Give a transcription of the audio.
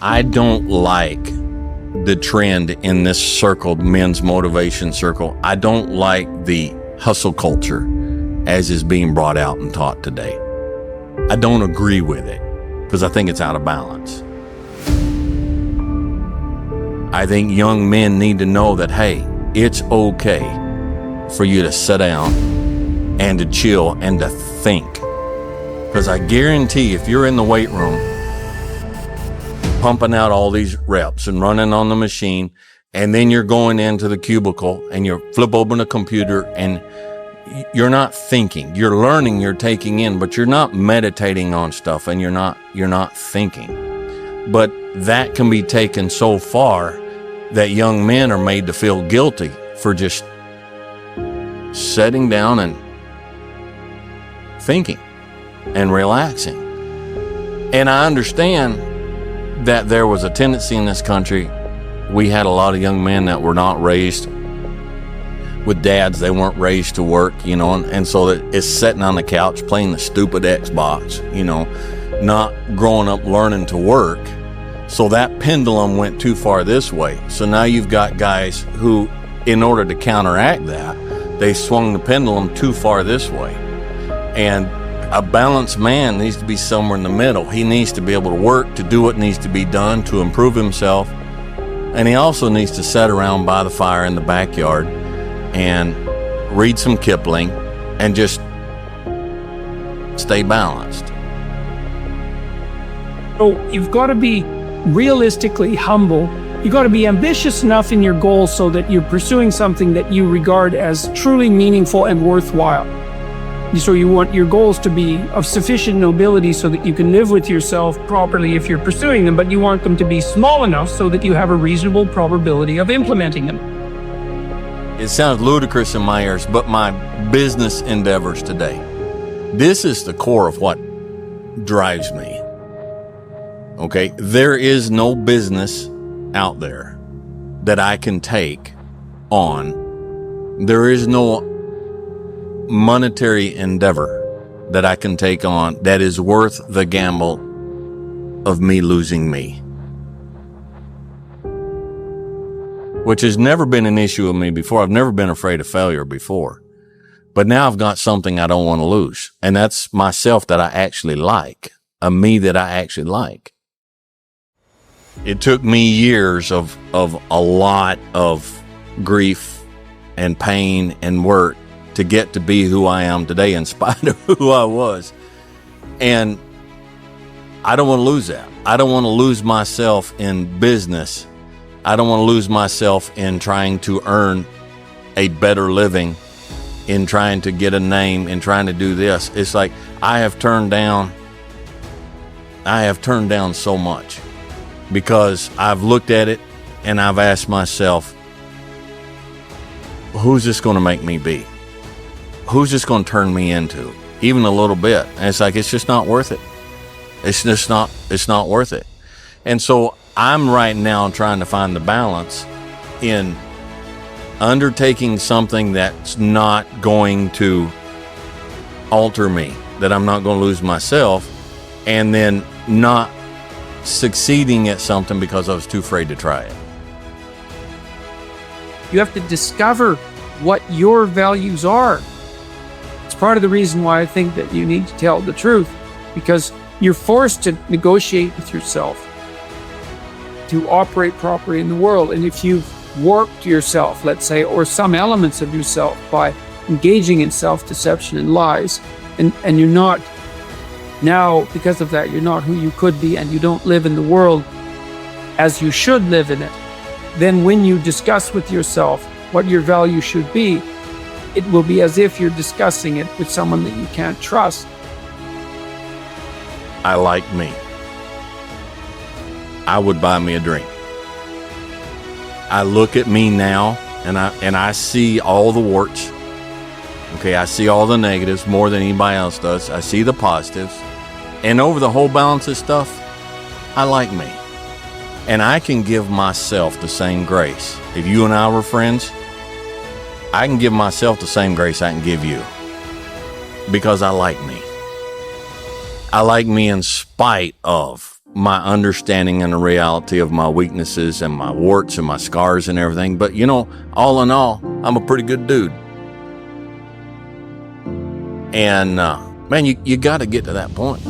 I don't like the trend in this circle, men's motivation circle. I don't like the hustle culture as is being brought out and taught today. I don't agree with it because I think it's out of balance. I think young men need to know that, hey, it's okay for you to sit down and to chill and to think. Because I guarantee if you're in the weight room pumping out all these reps and running on the machine, and then you're going into the cubicle and you flip open a computer and you're not thinking, you're learning, you're taking in, but you're not meditating on stuff and you're not thinking. But that can be taken so far that young men are made to feel guilty for just sitting down and thinking and relaxing. And I understand that there was a tendency in this country. We had a lot of young men that were not raised with dads. They weren't raised to work, and so it's sitting on the couch playing the stupid Xbox, not growing up learning to work. So that pendulum went too far this way. So now you've got guys who, in order to counteract that, they swung the pendulum too far this way. And a balanced man needs to be somewhere in the middle. He needs to be able to work, to do what needs to be done, to improve himself. And he also needs to sit around by the fire in the backyard and read some Kipling and just stay balanced. So you've got to be realistically humble. You got to be ambitious enough in your goals so that you're pursuing something that you regard as truly meaningful and worthwhile. So you want your goals to be of sufficient nobility so that you can live with yourself properly if you're pursuing them, but you want them to be small enough so that you have a reasonable probability of implementing them. It sounds ludicrous in my ears, but my business endeavors today, this is the core of what drives me. Okay, there is no business out there that I can take on. There is no monetary endeavor that I can take on that is worth the gamble of me losing me. Which has never been an issue with me before. I've never been afraid of failure before. But now I've got something I don't want to lose. And that's myself that I actually like. A me that I actually like. It took me years of a lot of grief and pain and work to get to be who I am today in spite of who I was. And I don't want to lose that. I don't want to lose myself in business. I don't want to lose myself in trying to earn a better living, in trying to get a name, in trying to do this. It's like I have turned down so much. Because I've looked at it and I've asked myself, who's this going to make me be? Who's this going to turn me into? Even a little bit. And it's like, it's just not worth it. It's not worth it. And so I'm right now trying to find the balance in undertaking something that's not going to alter me, that I'm not going to lose myself, and then not succeeding at something because I was too afraid to try it. You have to discover what your values are. It's part of the reason why I think that you need to tell the truth, because you're forced to negotiate with yourself to operate properly in the world. And if you've warped yourself, let's say, or some elements of yourself by engaging in self-deception and lies, and you're not now, because of that, you're not who you could be, and you don't live in the world as you should live in it, then when you discuss with yourself what your value should be, it will be as if you're discussing it with someone that you can't trust. I like me. I would buy me a drink. I look at me now and I see all the warts. Okay, I see all the negatives more than anybody else does. I see the positives. And over the whole balance of stuff, I like me. And I can give myself the same grace. If you and I were friends, I can give myself the same grace I can give you. Because I like me. I like me in spite of my understanding and the reality of my weaknesses and my warts and my scars and everything. But, all in all, I'm a pretty good dude. And, man, you got to get to that point.